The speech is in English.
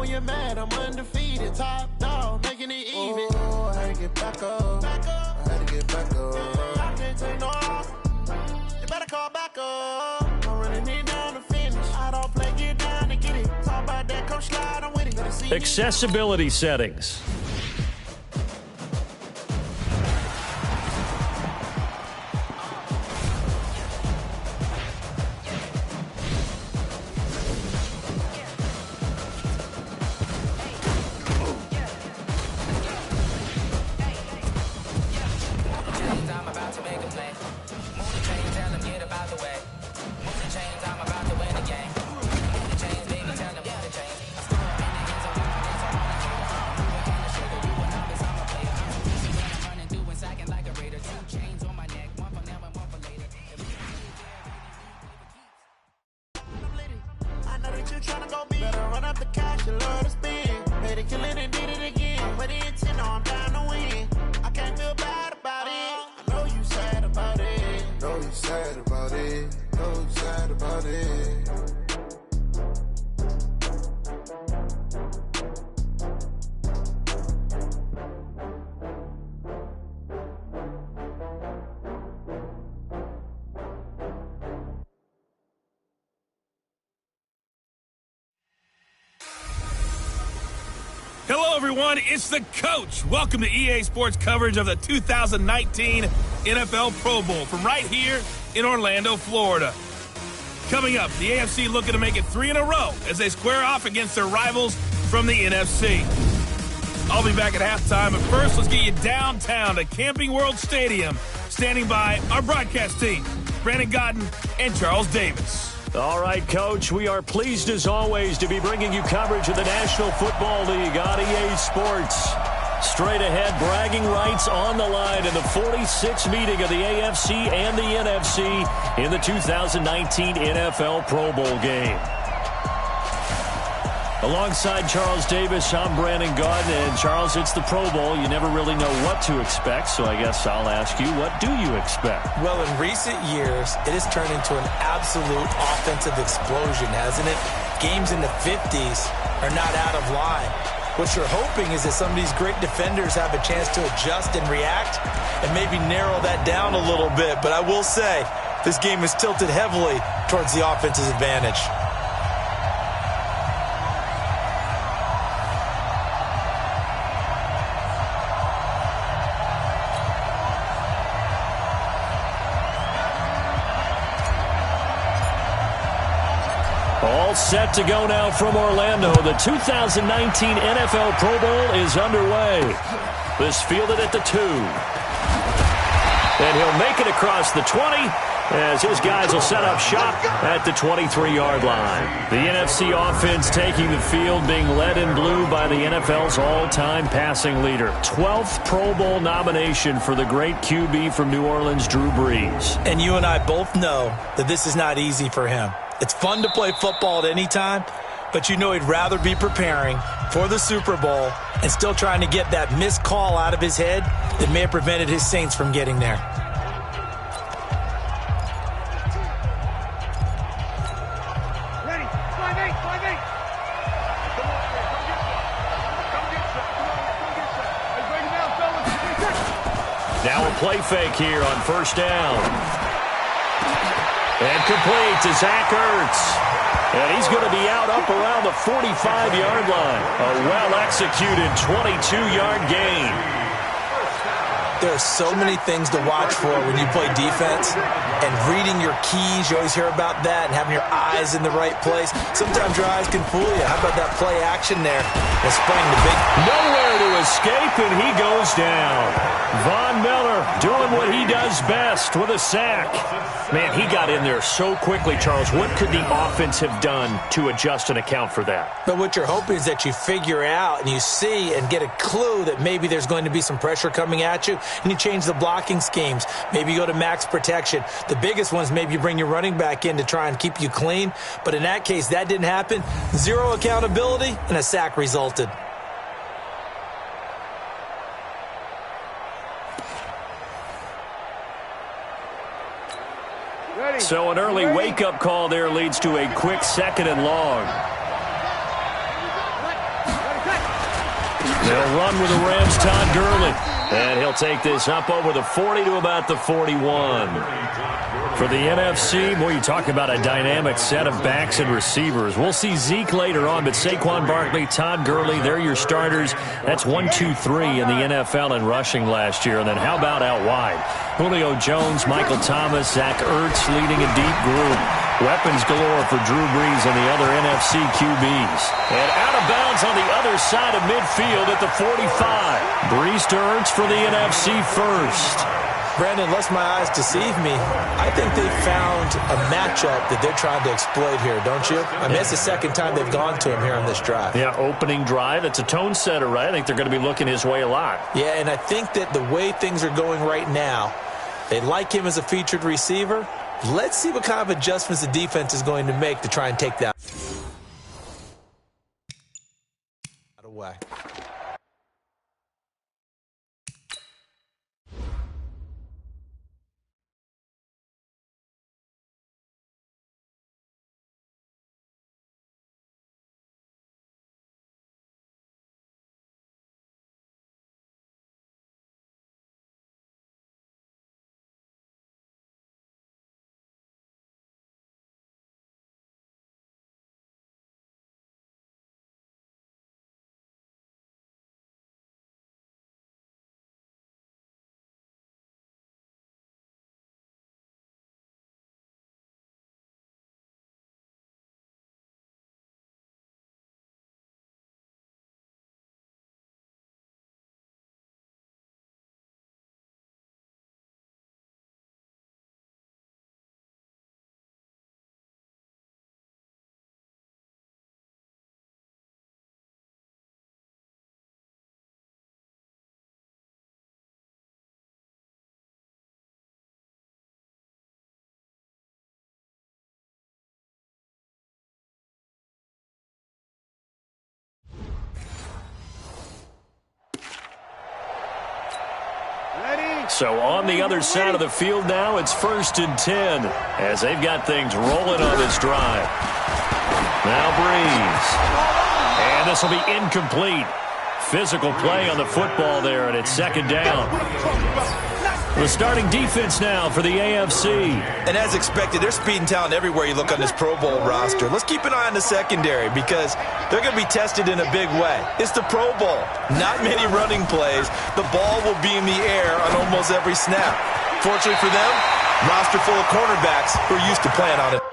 when you're mad, I'm undefeated. Top dog, making it even. Oh, I had to get back up. I had to get back up. I can't take no off. You better call back up. I'm running it down to finish. I don't play, get down to get it. Talk about that, come slide, I'm with it. Accessibility settings. Hello, everyone. It's the coach. Welcome to EA Sports coverage of the 2019 NFL Pro Bowl from right here in Orlando, Florida. Coming up, the AFC looking to make it 3 in a row as they square off against their rivals from the NFC. I'll be back at halftime, but first, let's get you downtown to Camping World Stadium. Standing by our broadcast team, Brandon Godden and Charles Davis. All right, Coach, we are pleased as always to be bringing you coverage of the National Football League on EA Sports. Straight ahead, bragging rights on the line in the 46th meeting of the AFC and the NFC in the 2019 NFL Pro Bowl game. Alongside Charles Davis, I'm Brandon Godden. And Charles, it's the Pro Bowl. You never really know what to expect, so I guess I'll ask you, what do you expect? Well, in recent years, it has turned into an absolute offensive explosion, hasn't it? Games in the 50s are not out of line. What you're hoping is that some of these great defenders have a chance to adjust and react and maybe narrow that down a little bit. But I will say, this game is tilted heavily towards the offense's advantage. All set to go now from Orlando. The 2019 NFL Pro Bowl is underway. This fielded at the 2. And he'll make it across the 20 as his guys will set up shop at the 23-yard line. The NFC offense taking the field, being led in blue by the NFL's all-time passing leader. 12th Pro Bowl nomination for the great QB from New Orleans, Drew Brees. And you and I both know that this is not easy for him. It's fun to play football at any time, but you know he'd rather be preparing for the Super Bowl and still trying to get that missed call out of his head that may have prevented his Saints from getting there. Ready, 5-8, 5-8. Now a play fake here on first down. And complete to Zach Ertz. And he's going to be out up around the 45-yard line. A well-executed 22-yard gain. There are so many things to watch for when you play defense. And reading your keys, you always hear about that, and having your eyes in the right place. Sometimes your eyes can fool you. How about that play action there? And spraying the big... Nowhere to escape, and he goes down. Von Miller doing what he does best with a sack. Man, he got in there so quickly, Charles. What could the offense have done to adjust and account for that? But what you're hoping is that you figure out and you see and get a clue that maybe there's going to be some pressure coming at you, and you change the blocking schemes. Maybe you go to max protection. The biggest ones, maybe you bring your running back in to try and keep you clean. But in that case, that didn't happen. Zero accountability, and a sack resulted. So an early wake-up call there leads to a quick 2nd and long. They'll run with the Rams' Todd Gurley. And he'll take this up over the 40 to about the 41. For the NFC, boy, you talk about a dynamic set of backs and receivers. We'll see Zeke later on, but Saquon Barkley, Todd Gurley, they're your starters. That's 1, 2, 3 in the NFL in rushing last year. And then how about out wide? Julio Jones, Michael Thomas, Zach Ertz leading a deep group. Weapons galore for Drew Brees and the other NFC QBs. And out of bounds on the other side of midfield at the 45. Brees to Ertz for the NFC first. Brandon, unless my eyes deceive me, I think they found a matchup that they're trying to exploit here, don't you? I mean, it's the second time they've gone to him here on this drive. Yeah, opening drive. It's a tone setter, right? I think they're going to be looking his way a lot. Yeah, and I think that the way things are going right now, they like him as a featured receiver. Let's see what kind of adjustments the defense is going to make to try and take that away. So on the other side of the field now, it's 1st and 10 as they've got things rolling on this drive. Now Brees. And this will be incomplete. Physical play on the football there, and it's 2nd down. The starting defense now for the AFC. And as expected, there's speed and talent everywhere you look on this Pro Bowl roster. Let's keep an eye on the secondary because they're going to be tested in a big way. It's the Pro Bowl. Not many running plays. The ball will be in the air on almost every snap. Fortunately for them, roster full of cornerbacks who are used to playing on it.